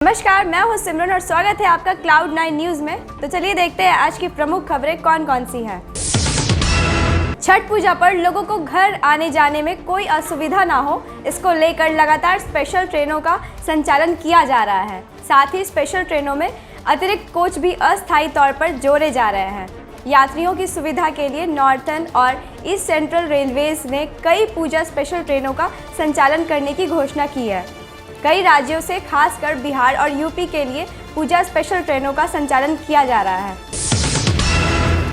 नमस्कार, मैं हूं सिमरन और स्वागत है आपका Cloud9 न्यूज में। तो चलिए देखते हैं आज की प्रमुख खबरें कौन कौन सी हैं। छठ पूजा पर लोगों को घर आने जाने में कोई असुविधा ना हो, इसको लेकर लगातार स्पेशल ट्रेनों का संचालन किया जा रहा है। साथ ही स्पेशल ट्रेनों में अतिरिक्त कोच भी अस्थायी तौर पर जोड़े जा रहे हैं। यात्रियों की सुविधा के लिए नॉर्थर्न और ईस्ट सेंट्रल रेलवेज ने कई पूजा स्पेशल ट्रेनों का संचालन करने की घोषणा की है। कई राज्यों से खासकर बिहार और यूपी के लिए पूजा स्पेशल ट्रेनों का संचालन किया जा रहा है।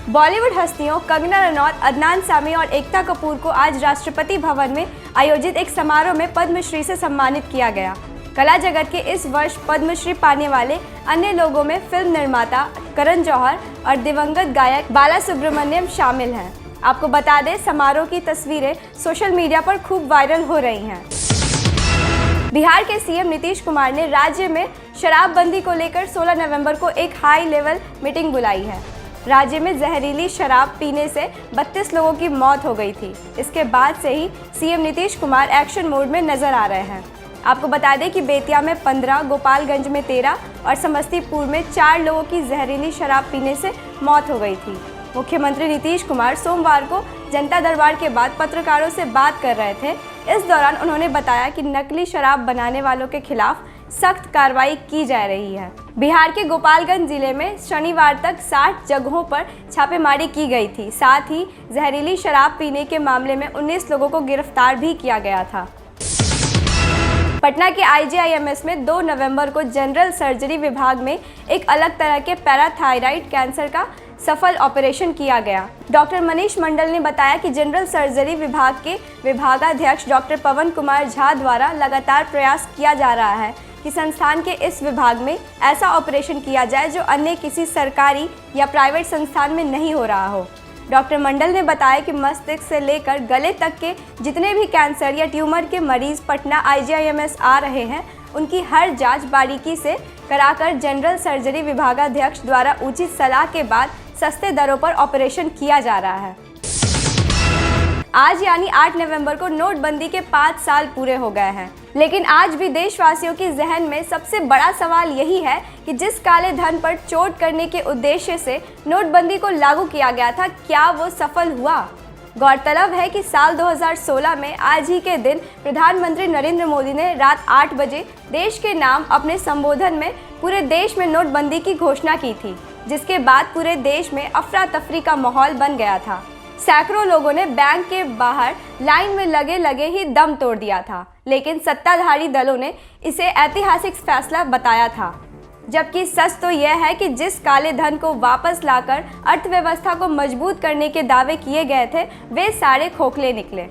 बॉलीवुड हस्तियों कंगना रनौत, अदनान सामी और एकता कपूर को आज राष्ट्रपति भवन में आयोजित एक समारोह में पद्मश्री से सम्मानित किया गया। कला जगत के इस वर्ष पद्मश्री पाने वाले अन्य लोगों में फिल्म निर्माता करण जौहर और दिवंगत गायक बाला सुब्रमण्यम शामिल हैं। आपको बता दें, समारोह की तस्वीरें सोशल मीडिया पर खूब वायरल हो रही हैं। बिहार के सीएम नीतीश कुमार ने राज्य में शराबबंदी को लेकर 16 नवंबर को एक हाई लेवल मीटिंग बुलाई है। राज्य में जहरीली शराब पीने से 32 लोगों की मौत हो गई थी। इसके बाद से ही CM Nitish Kumar action mode में नजर आ रहे हैं। आपको बता दें कि बेतिया में 15, गोपालगंज में 13 और समस्तीपुर में 4 लोगों की जहरीली शराब पीने से मौत हो गई थी। मुख्यमंत्री नीतीश कुमार सोमवार को जनता दरबार के बाद पत्रकारों से बात कर रहे थे। इस दौरान उन्होंने बताया कि नकली शराब बनाने वालों के खिलाफ सख्त कार्रवाई की जा रही है। बिहार के गोपालगंज जिले में शनिवार तक 60 जगहों पर छापेमारी की गई थी। साथ ही जहरीली शराब पीने के मामले में 19 लोगों को गिरफ्तार भी किया गया था। पटना के IGIMS में 2 नवंबर को जनरल सर्जरी विभाग में एक अलग तरह के पैराथायराइड कैंसर का सफल ऑपरेशन किया गया। डॉक्टर मनीष मंडल ने बताया कि जनरल सर्जरी विभाग के विभागाध्यक्ष डॉक्टर पवन कुमार झा द्वारा लगातार प्रयास किया जा रहा है कि संस्थान के इस विभाग में ऐसा ऑपरेशन किया जाए जो अन्य किसी सरकारी या प्राइवेट संस्थान में नहीं हो रहा हो। डॉक्टर मंडल ने बताया कि मस्तिष्क से लेकर गले तक के जितने भी कैंसर या ट्यूमर के मरीज पटना IGIMS आ रहे हैं, उनकी हर जांच बारीकी से कराकर जनरल सर्जरी विभागाध्यक्ष द्वारा उचित सलाह के बाद सस्ते दरों पर ऑपरेशन किया जा रहा है। आज यानी 8 नवंबर को नोटबंदी के 5 साल पूरे हो गए हैं, लेकिन आज भी देशवासियों की जहन में सबसे बड़ा सवाल यही है कि जिस काले धन पर चोट करने के उद्देश्य से नोटबंदी को लागू किया गया था, क्या वो सफल हुआ? गौरतलब है कि साल 2016 में आज ही के दिन प्रधानमंत्री नरेंद्र मोदी ने रात 8 बजे देश के नाम अपने संबोधन में पूरे देश में नोटबंदी की घोषणा की थी, जिसके बाद पूरे देश में अफरा तफरी का माहौल बन गया था। सैकड़ों लोगों ने बैंक के बाहर लाइन में लगे ही दम तोड़ दिया था, लेकिन सत्ताधारी दलों ने इसे ऐतिहासिक फैसला बताया था। जबकि सच तो यह है कि जिस काले धन को वापस लाकर अर्थव्यवस्था को मजबूत करने के दावे किए गए थे, वे सारे खोखले निकले।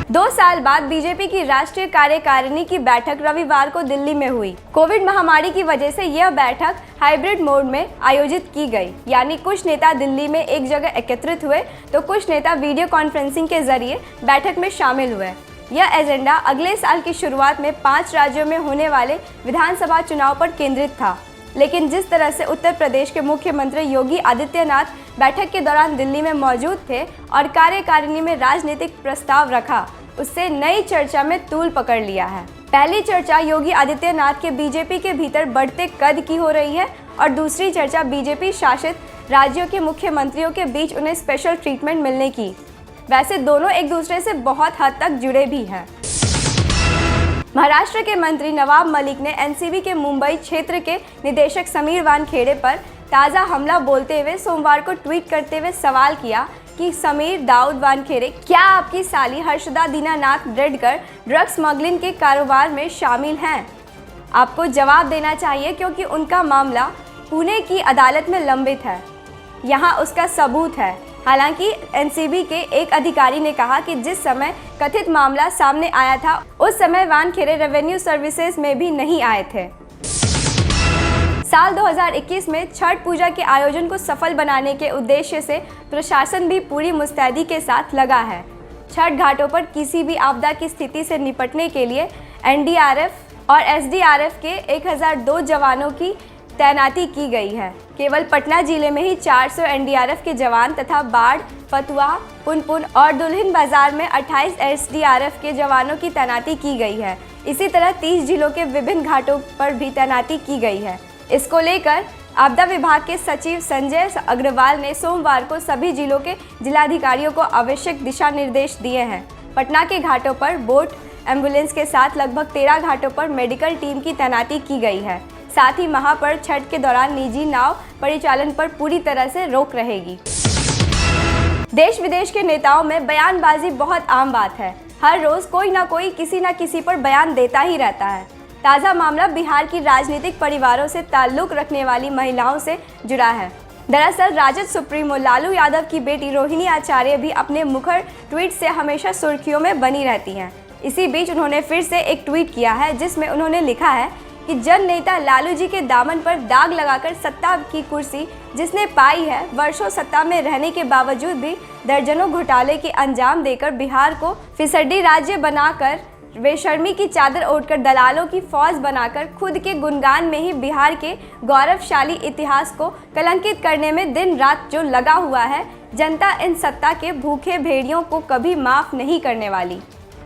2 साल बाद बीजेपी की राष्ट्रीय कार्यकारिणी की बैठक रविवार को दिल्ली में हुई। कोविड महामारी की वजह से यह बैठक हाइब्रिड मोड में आयोजित की गई, यानी कुछ नेता दिल्ली में एक जगह एकत्रित हुए तो कुछ नेता वीडियो कॉन्फ्रेंसिंग के जरिए बैठक में शामिल हुए। यह एजेंडा अगले साल की शुरुआत में 5 राज्यों में होने वाले विधानसभा चुनाव पर केंद्रित था। लेकिन जिस तरह से उत्तर प्रदेश के मुख्यमंत्री योगी आदित्यनाथ बैठक के दौरान दिल्ली में मौजूद थे और कार्यकारिणी में राजनीतिक प्रस्ताव रखा, उससे नई चर्चा में तूल पकड़ लिया है। पहली चर्चा योगी आदित्यनाथ के बीजेपी के भीतर बढ़ते कद की हो रही है और दूसरी चर्चा बीजेपी शासित राज्यों के मुख्यमंत्रियों के बीच उन्हें स्पेशल ट्रीटमेंट मिलने की। वैसे दोनों एक दूसरे से बहुत हद तक जुड़े भी हैं। महाराष्ट्र के मंत्री नवाब मलिक ने एनसीबी के मुंबई क्षेत्र के निदेशक समीर वानखेड़े पर ताज़ा हमला बोलते हुए सोमवार को ट्वीट करते हुए सवाल किया कि समीर दाऊद वानखेड़े, क्या आपकी साली हर्षदा दीनानाथ रेडकर ड्रग स्मगलिंग के कारोबार में शामिल हैं? आपको जवाब देना चाहिए क्योंकि उनका मामला पुणे की अदालत में लंबित है। यहाँ उसका सबूत है। हालांकि एनसीबी के एक अधिकारी ने कहा कि जिस समय कथित मामला सामने आया था, उस समय वानखेड़े रेवेन्यू सर्विसेज में भी नहीं आए थे। साल 2021 में छठ पूजा के आयोजन को सफल बनाने के उद्देश्य से प्रशासन भी पूरी मुस्तैदी के साथ लगा है। छठ घाटों पर किसी भी आपदा की स्थिति से निपटने के लिए NDRF और SDRF के 1002 जवानों की तैनाती की गई है। केवल पटना जिले में ही 400 NDRF के जवान तथा बाढ़, फतुहा, पुनपुन और दुल्हिन बाजार में 28 SDRF के जवानों की तैनाती की गई है। इसी तरह 30 जिलों के विभिन्न घाटों पर भी तैनाती की गई है। इसको लेकर आपदा विभाग के सचिव संजय अग्रवाल ने सोमवार को सभी जिलों के जिलाधिकारियों को आवश्यक दिशा निर्देश दिए हैं। पटना के घाटों पर बोट एम्बुलेंस के साथ लगभग 13 घाटों पर मेडिकल टीम की तैनाती की गई है। साथ ही महापर्व छठ के दौरान निजी नाव परिचालन पर पूरी तरह से रोक रहेगी। देश विदेश के नेताओं में बयानबाजी बहुत आम बात है। हर रोज कोई ना कोई किसी न किसी पर बयान देता ही रहता है। ताज़ा मामला बिहार की राजनीतिक परिवारों से ताल्लुक रखने वाली महिलाओं से जुड़ा है। दरअसल राजद सुप्रीमो लालू यादव की बेटी रोहिणी आचार्य भी अपने मुखर ट्वीट से हमेशा सुर्खियों में बनी रहती हैं। इसी बीच उन्होंने फिर से एक ट्वीट किया है जिसमें उन्होंने लिखा है कि जन नेता लालू जी के दामन पर दाग लगाकर सत्ता की कुर्सी जिसने पाई है, वर्षों सत्ता में रहने के बावजूद भी दर्जनों घोटाले के अंजाम देकर बिहार को फिसड्डी राज्य बनाकर, बेशर्मी की चादर ओढ़कर, दलालों की फौज बनाकर खुद के गुणगान में ही बिहार के गौरवशाली इतिहास को कलंकित करने में दिन रात जो लगा हुआ है, जनता इन सत्ता के भूखे भेड़ियों को कभी माफ नहीं करने वाली।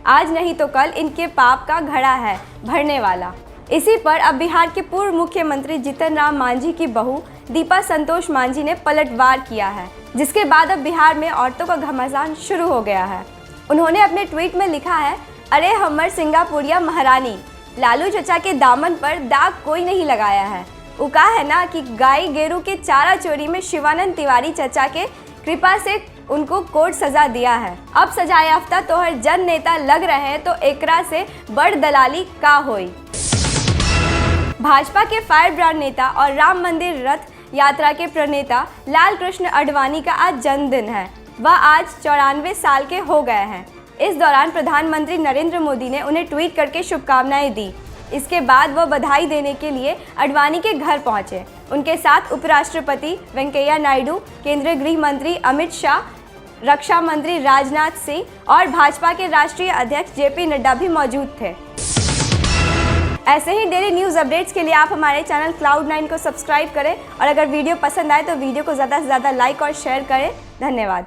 आज नहीं तो कल इनके पाप का घड़ा है भरने वाला। इसी पर अब बिहार के पूर्व मुख्यमंत्री जीतन राम मांझी की बहू दीपा संतोष मांझी ने पलटवार किया है, जिसके बाद अब बिहार में औरतों का घमासान शुरू हो गया है। उन्होंने अपने ट्वीट में लिखा है, अरे हमर सिंगापुरिया महारानी, लालू चचा के दामन पर दाग कोई नहीं लगाया है। वो कहा है ना कि गाय गेरू के चारा चोरी में शिवानंद तिवारी चचा के कृपा से उनको कोर्ट सजा दिया है। अब सजा याफ्ता तोहर जन नेता लग रहे हैं तो एकरा से बड़ दलाली का होई। भाजपा के फायर ब्रांड नेता और राम मंदिर रथ यात्रा के प्रणेता लाल कृष्ण आडवाणी का आज जन्मदिन है। वह आज 94 साल के हो गए हैं। इस दौरान प्रधानमंत्री नरेंद्र मोदी ने उन्हें ट्वीट करके शुभकामनाएं दी। इसके बाद वह बधाई देने के लिए आडवाणी के घर पहुंचे। उनके साथ उपराष्ट्रपति वेंकैया नायडू, केंद्रीय गृह मंत्री अमित शाह, रक्षा मंत्री राजनाथ सिंह और भाजपा के राष्ट्रीय अध्यक्ष जेपी नड्डा भी मौजूद थे। ऐसे ही डेली न्यूज़ अपडेट्स के लिए आप हमारे चैनल Cloud9 को सब्सक्राइब करें और अगर वीडियो पसंद आए तो वीडियो को ज़्यादा से ज़्यादा लाइक और शेयर करें। धन्यवाद।